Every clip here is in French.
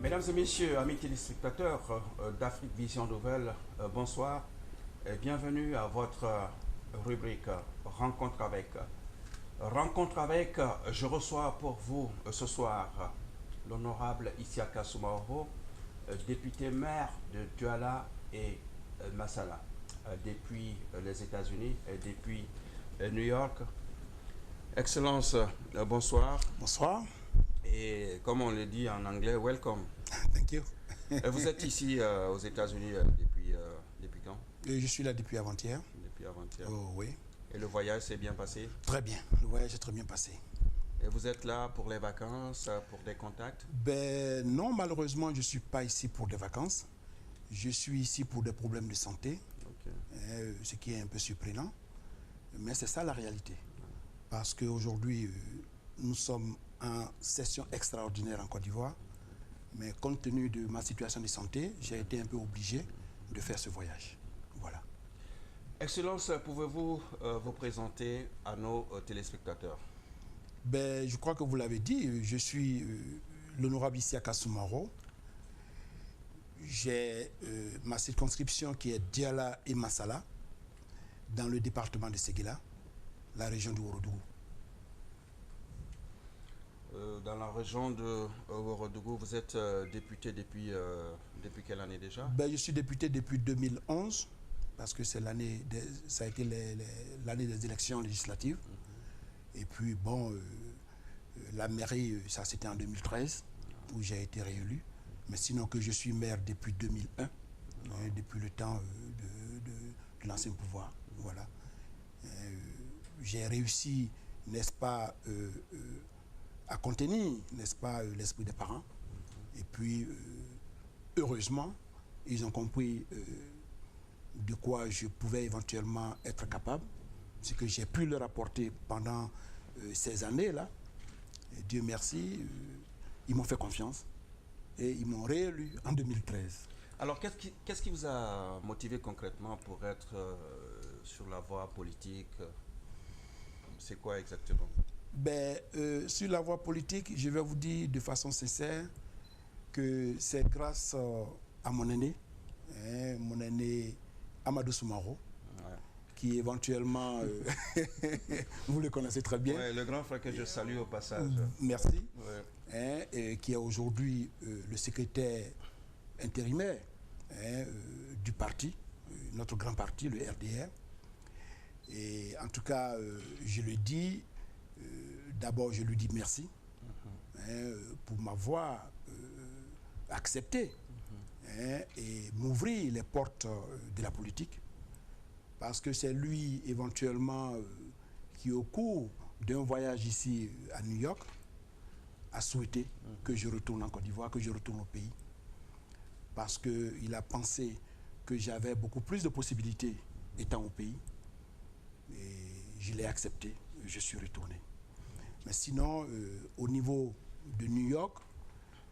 Mesdames et messieurs, amis téléspectateurs d'Afrique Vision Nouvelle, bonsoir et bienvenue à votre rubrique Rencontre avec. Rencontre avec, je reçois pour vous ce soir l'honorable Isiaka Soumaoro, député maire de Douala et Massala, depuis les États-Unis et depuis New York. Excellence, bonsoir. Bonsoir. Et comme on le dit en anglais, welcome. Thank you. Vous êtes ici aux États-Unis depuis quand? Je suis là depuis avant-hier. Depuis avant-hier. Oh, oui. Et le voyage s'est bien passé? Très bien. Le voyage est très bien passé. Et vous êtes là pour les vacances, pour des contacts? Ben non, malheureusement, je ne suis pas ici pour des vacances. Je suis ici pour des problèmes de santé, ce qui est un peu surprenant. Mais c'est ça la réalité. Parce qu'aujourd'hui, nous sommes en session extraordinaire en Côte d'Ivoire. Mais compte tenu de ma situation de santé, j'ai été un peu obligé de faire ce voyage. Voilà. Excellence, pouvez-vous vous présenter à nos téléspectateurs? Ben, je crois que vous l'avez dit, je suis l'honorable Isiaka Soumaoro. J'ai ma circonscription qui est Douala et Massala, dans le département de Séguéla, la région du Ourodougou. Dans la région de Ourodougou, vous êtes député depuis quelle année déjà? Ben, je suis député depuis 2011, parce que c'est l'année, ça a été l'année des élections législatives. Et puis, bon, la mairie, ça c'était en 2013, où j'ai été réélu. Mais sinon que je suis maire depuis 2001, depuis le temps de l'ancien pouvoir. Voilà. J'ai réussi, n'est-ce pas, à contenir, n'est-ce pas, l'esprit des parents. Et puis, heureusement, ils ont compris de quoi je pouvais éventuellement être capable, ce que j'ai pu leur apporter pendant ces années-là. Et Dieu merci, ils m'ont fait confiance et ils m'ont réélu en 2013. Alors, qu'est-ce qui vous a motivé concrètement pour être sur la voie politique? C'est quoi exactement? Ben, sur la voie politique, je vais vous dire de façon sincère que c'est grâce à mon aîné Amadou Soumaoro, qui éventuellement, vous le connaissez très bien. Ouais, le grand frère que je salue au passage. Merci. Et qui est aujourd'hui le secrétaire intérimaire du parti, notre grand parti, le RDR. Et en tout cas, je le dis, d'abord je lui dis merci pour m'avoir accepté et m'ouvrir les portes de la politique. Parce que c'est lui, éventuellement, qui, au cours d'un voyage ici à New York, a souhaité que je retourne en Côte d'Ivoire, que je retourne au pays. Parce qu'il a pensé que j'avais beaucoup plus de possibilités étant au pays. Et je l'ai accepté, je suis retourné. Mais sinon, au niveau de New York,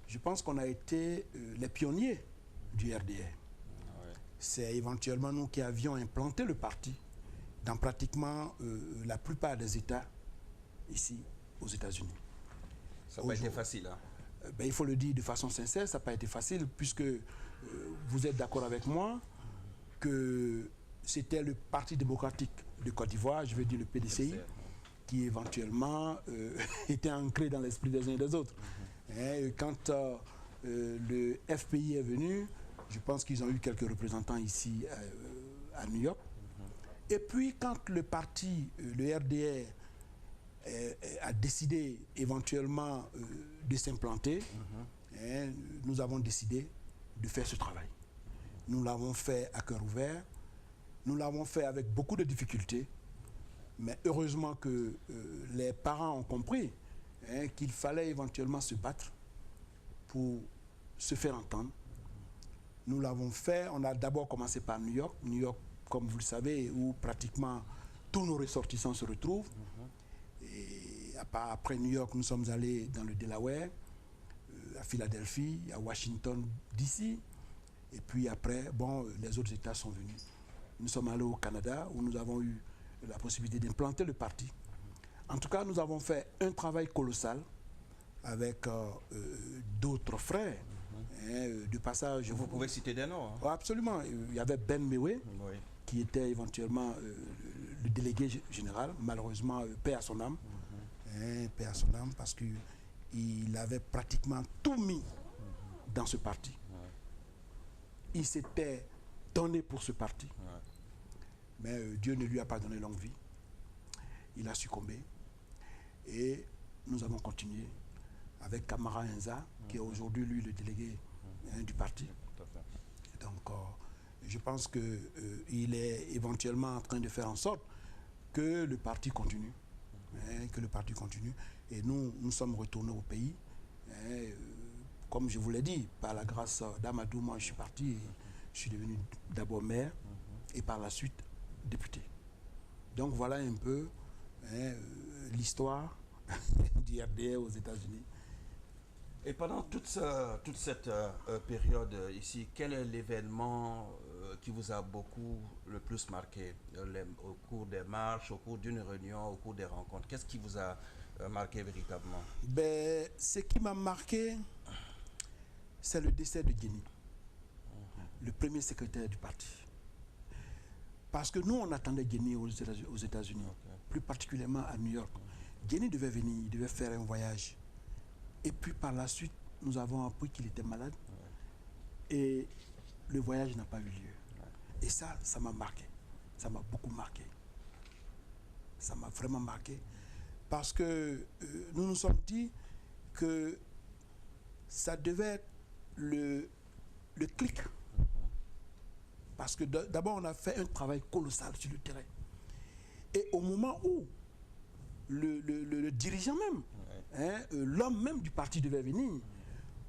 je pense qu'on a été les pionniers du RDR. C'est éventuellement nous qui avions implanté le parti dans pratiquement la plupart des États ici aux États-Unis. Ça n'a pas été facile, hein? Ben, il faut le dire de façon sincère, ça n'a pas été facile, puisque vous êtes d'accord avec moi que c'était le Parti démocratique de Côte d'Ivoire, je veux dire le PDCI, qui éventuellement était ancré dans l'esprit des uns et des autres. Et quand le FPI est venu, je pense qu'ils ont eu quelques représentants ici à New York. Et puis quand le parti, le RDR, a décidé éventuellement de s'implanter, nous avons décidé de faire ce travail. Nous l'avons fait à cœur ouvert, nous l'avons fait avec beaucoup de difficultés, mais heureusement que les parents ont compris qu'il fallait éventuellement se battre pour se faire entendre. Nous l'avons fait, on a d'abord commencé par New York. New York, comme vous le savez, où pratiquement tous nos ressortissants se retrouvent. Et après New York, nous sommes allés dans le Delaware, à Philadelphie, à Washington, DC. Et puis après, bon, les autres États sont venus. Nous sommes allés au Canada, où nous avons eu la possibilité d'implanter le parti. En tout cas, nous avons fait un travail colossal avec d'autres frères De passage... Vous pouvez citer des noms. Oh, absolument. Il y avait Ben Mewe, qui était éventuellement le délégué général. Malheureusement, paix à son âme. Paix à son âme, parce qu'il avait pratiquement tout mis dans ce parti. Il s'était donné pour ce parti. Mais Dieu ne lui a pas donné longue vie. Il a succombé. Et nous avons continué avec Kamara Enza, qui est aujourd'hui, lui, le délégué du parti. Donc, je pense qu'il est éventuellement en train de faire en sorte que le parti continue. Que le parti continue. Et nous sommes retournés au pays. Comme je vous l'ai dit, par la grâce d'Amadou, moi, je suis parti. Et je suis devenu d'abord maire et par la suite député. Donc, voilà un peu l'histoire du RDR aux États-Unis. Et pendant toute cette période ici, quel est l'événement qui vous a le plus marqué au cours des marches, au cours d'une réunion, au cours des rencontres? Qu'est-ce qui vous a marqué véritablement? Ce qui m'a marqué, c'est le décès de Guéni, le premier secrétaire du parti. Parce que nous, on attendait Guéni aux États-Unis, plus particulièrement à New York. Guéni devait venir, il devait faire un voyage. Et puis par la suite, nous avons appris qu'il était malade. Et le voyage n'a pas eu lieu. Et ça m'a marqué. Ça m'a beaucoup marqué. Ça m'a vraiment marqué. Parce que nous nous sommes dit que ça devait être le clic. Parce que d'abord, on a fait un travail colossal sur le terrain. Et au moment où le dirigeant même, l'homme même du parti devait venir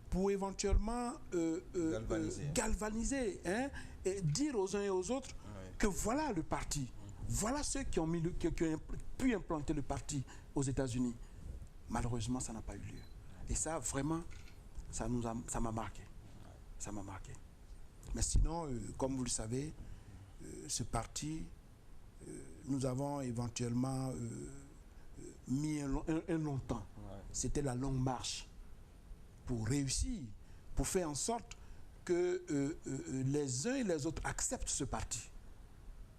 pour éventuellement galvaniser et dire aux uns et aux autres que voilà le parti, voilà ceux qui ont pu implanter le parti aux États-Unis. Malheureusement, ça n'a pas eu lieu. Et ça, vraiment, ça m'a marqué. Ça m'a marqué. Mais sinon, comme vous le savez, ce parti, nous avons éventuellement mis un long temps. C'était la longue marche pour réussir, pour faire en sorte que les uns et les autres acceptent ce parti.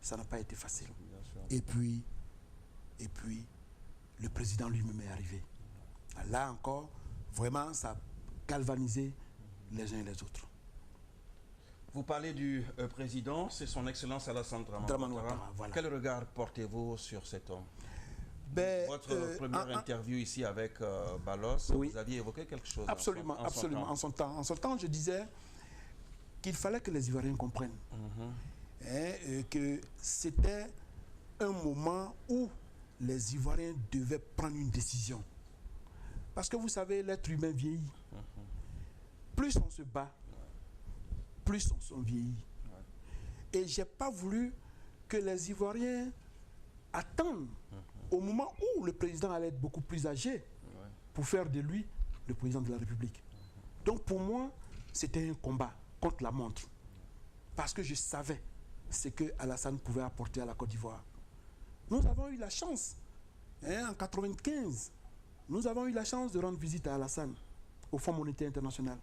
Ça n'a pas été facile. Et puis, le président lui-même est arrivé. Là encore, vraiment, ça a galvanisé les uns et les autres. Vous parlez du président, c'est son Excellence Alassane Dramane Ouattara. Voilà. Quel regard portez-vous sur cet homme? Votre première interview ici avec Ballos, vous aviez évoqué quelque chose. Absolument, en son temps, je disais qu'il fallait que les Ivoiriens comprennent que c'était un moment où les Ivoiriens devaient prendre une décision. Parce que vous savez, l'être humain vieillit. Plus on se bat, plus on vieillit. Et je n'ai pas voulu que les Ivoiriens attendent au moment où le président allait être beaucoup plus âgé pour faire de lui le président de la République. Donc pour moi, c'était un combat contre la montre. Parce que je savais ce que Alassane pouvait apporter à la Côte d'Ivoire. Nous avons eu la chance, en 1995, nous avons eu la chance de rendre visite à Alassane au Fonds monétaire international.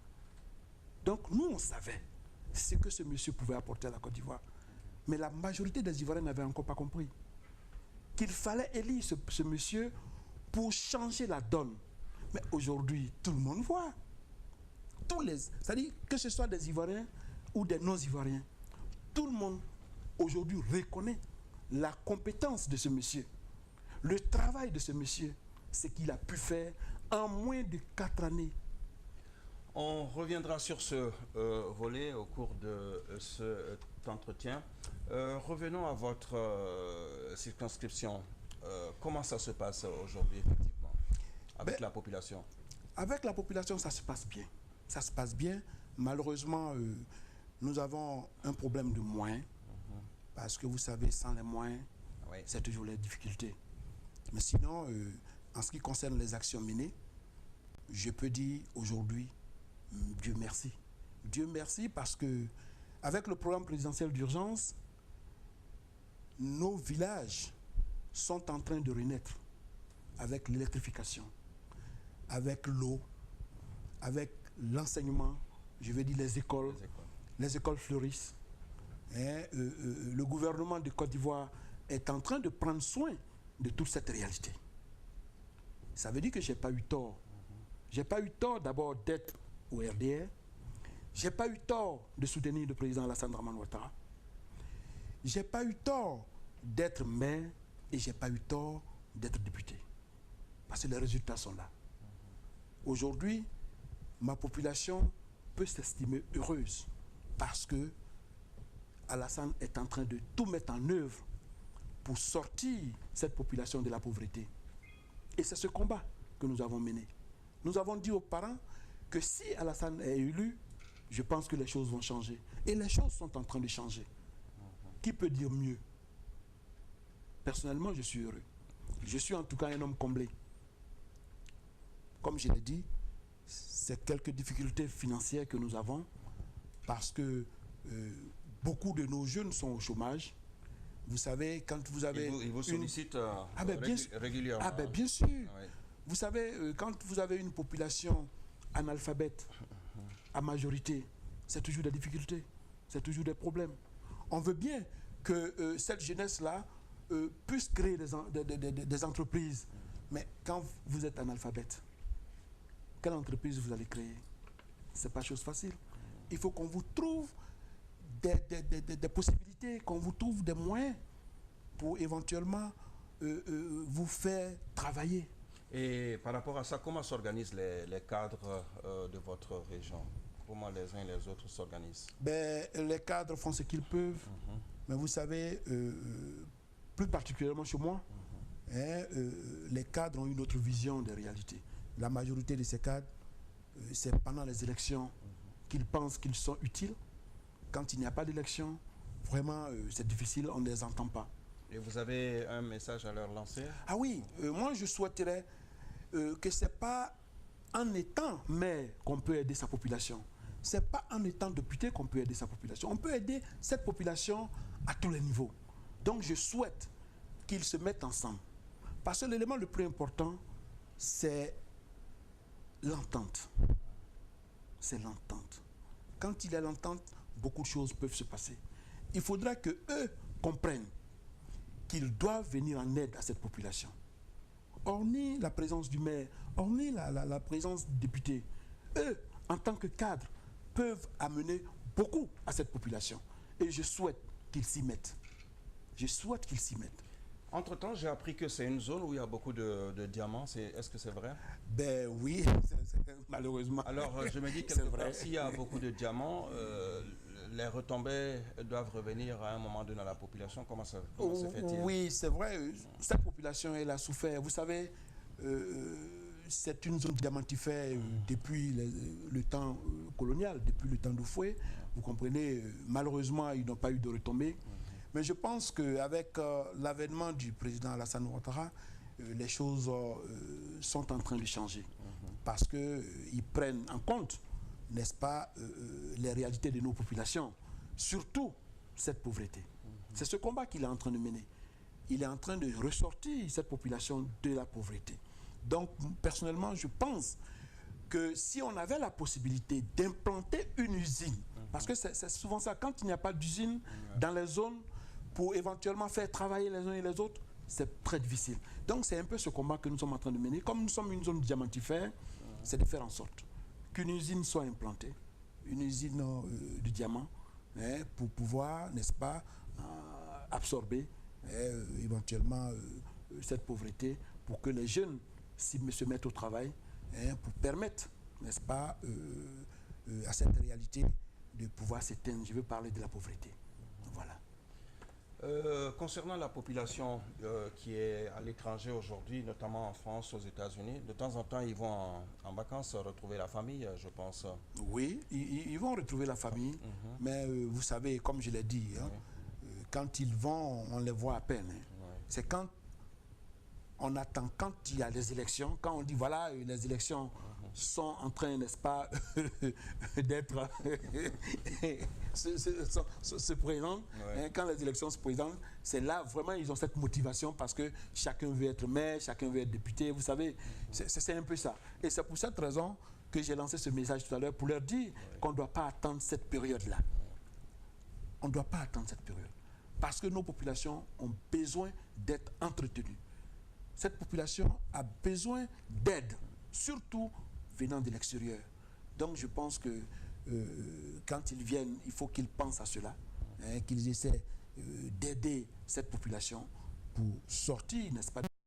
Donc nous, on savait ce que ce monsieur pouvait apporter à la Côte d'Ivoire. Mais la majorité des Ivoiriens n'avaient encore pas compris qu'il fallait élire ce monsieur pour changer la donne. Mais aujourd'hui, tout le monde voit. C'est-à-dire que ce soit des Ivoiriens ou des non-Ivoiriens, tout le monde aujourd'hui reconnaît la compétence de ce monsieur, le travail de ce monsieur, ce qu'il a pu faire en moins de 4 années. On reviendra sur ce volet au cours de cet entretien. Revenons à votre circonscription. Comment ça se passe aujourd'hui, effectivement, avec la population? Avec la population, ça se passe bien. Ça se passe bien. Malheureusement, nous avons un problème de moyens. Parce que vous savez, sans les moyens, c'est toujours les difficultés. Mais sinon, en ce qui concerne les actions menées, je peux dire aujourd'hui, Dieu merci. Dieu merci parce que avec le programme présidentiel d'urgence, nos villages sont en train de renaître avec l'électrification, avec l'eau, avec l'enseignement je vais dire les écoles fleurissent. Le gouvernement de Côte d'Ivoire est en train de prendre soin de toute cette réalité. Ça veut dire que je n'ai pas eu tort. Je n'ai pas eu tort d'abord d'être au RDR. Je n'ai pas eu tort de soutenir le président Alassane Dramane Ouattara. Je n'ai pas eu tort d'être maire et je n'ai pas eu tort d'être député. Parce que les résultats sont là. Aujourd'hui, ma population peut s'estimer heureuse parce que Alassane est en train de tout mettre en œuvre pour sortir cette population de la pauvreté. Et c'est ce combat que nous avons mené. Nous avons dit aux parents que si Alassane est élu, je pense que les choses vont changer. Et les choses sont en train de changer. Qui peut dire mieux? Personnellement, je suis heureux. Je suis en tout cas un homme comblé. Comme je l'ai dit, c'est quelques difficultés financières que nous avons parce que beaucoup de nos jeunes sont au chômage. Vous savez, quand vous avez... Ils vous sollicitent régulièrement. Ah ben bien sûr. Oui. Vous savez, quand vous avez une population analphabète à majorité, c'est toujours des difficultés, c'est toujours des problèmes. On veut bien que cette jeunesse-là puisse créer des entreprises. Mais quand vous êtes analphabète, quelle entreprise vous allez créer? Ce n'est pas chose facile. Il faut qu'on vous trouve des possibilités, qu'on vous trouve des moyens pour éventuellement vous faire travailler. Et par rapport à ça, comment s'organisent les cadres de votre région? Comment les uns et les autres s'organisent? Ben, les cadres font ce qu'ils peuvent. Mais vous savez, plus particulièrement chez moi, les cadres ont une autre vision des réalités. La majorité de ces cadres, c'est pendant les élections qu'ils pensent qu'ils sont utiles. Quand il n'y a pas d'élection, vraiment, c'est difficile, on ne les entend pas. Et vous avez un message à leur lancer? Ah oui, moi je souhaiterais que ce n'est pas en étant maire qu'on peut aider sa population. Ce n'est pas en étant député qu'on peut aider sa population. On peut aider cette population à tous les niveaux. Donc je souhaite qu'ils se mettent ensemble. Parce que l'élément le plus important, c'est l'entente. C'est l'entente. Quand il y a l'entente, beaucoup de choses peuvent se passer. Il faudra qu'eux comprennent qu'ils doivent venir en aide à cette population. Hormis la présence du maire, hormis la présence du député, eux, en tant que cadres, peuvent amener beaucoup à cette population. Et je souhaite qu'ils s'y mettent. Je souhaite qu'ils s'y mettent. Entre-temps, j'ai appris que c'est une zone où il y a beaucoup de diamants. Est-ce que c'est vrai? Ben oui, malheureusement. Alors, je me dis quelque part, s'il y a beaucoup de diamants, les retombées doivent revenir à un moment donné à la population. Comment se fait-il? Oui, c'est vrai. Cette population, elle a souffert. Vous savez, c'est une zone diamantifère depuis le temps colonial, depuis le temps d'Oufoué. Vous comprenez, malheureusement, ils n'ont pas eu de retombées. Mais je pense qu'avec l'avènement du président Alassane Ouattara, les choses sont en train de changer. Parce qu'ils prennent en compte, n'est-ce pas, les réalités de nos populations. Surtout cette pauvreté. C'est ce combat qu'il est en train de mener. Il est en train de ressortir cette population de la pauvreté. Donc, personnellement, je pense que si on avait la possibilité d'implanter une usine, parce que c'est souvent ça, quand il n'y a pas d'usine dans les zones, pour éventuellement faire travailler les uns et les autres, c'est très difficile. Donc c'est un peu ce combat que nous sommes en train de mener. Comme nous sommes une zone diamantifère, c'est de faire en sorte qu'une usine soit implantée, une usine de diamants, pour pouvoir, n'est-ce pas, absorber éventuellement cette pauvreté, pour que les jeunes se mettent au travail, pour permettre, n'est-ce pas, à cette réalité de pouvoir s'éteindre. Je veux parler de la pauvreté. Voilà. Concernant la population qui est à l'étranger aujourd'hui, notamment en France, aux États-Unis, de temps en temps, ils vont en vacances retrouver la famille, je pense. Oui, ils vont retrouver la famille, mais vous savez, comme je l'ai dit, quand ils vont, on les voit à peine. C'est quand on attend, quand il y a les élections, quand on dit voilà, les élections sont en train, n'est-ce pas, d'être se présentent. Quand les élections se présentent, c'est là vraiment ils ont cette motivation parce que chacun veut être maire, chacun veut être député. Vous savez, c'est un peu ça. Et c'est pour cette raison que j'ai lancé ce message tout à l'heure pour leur dire qu'on ne doit pas attendre cette période-là. On ne doit pas attendre cette période. Parce que nos populations ont besoin d'être entretenues. Cette population a besoin d'aide, surtout venant de l'extérieur. Donc je pense que quand ils viennent, il faut qu'ils pensent à cela, hein, qu'ils essaient d'aider cette population pour sortir, n'est-ce pas,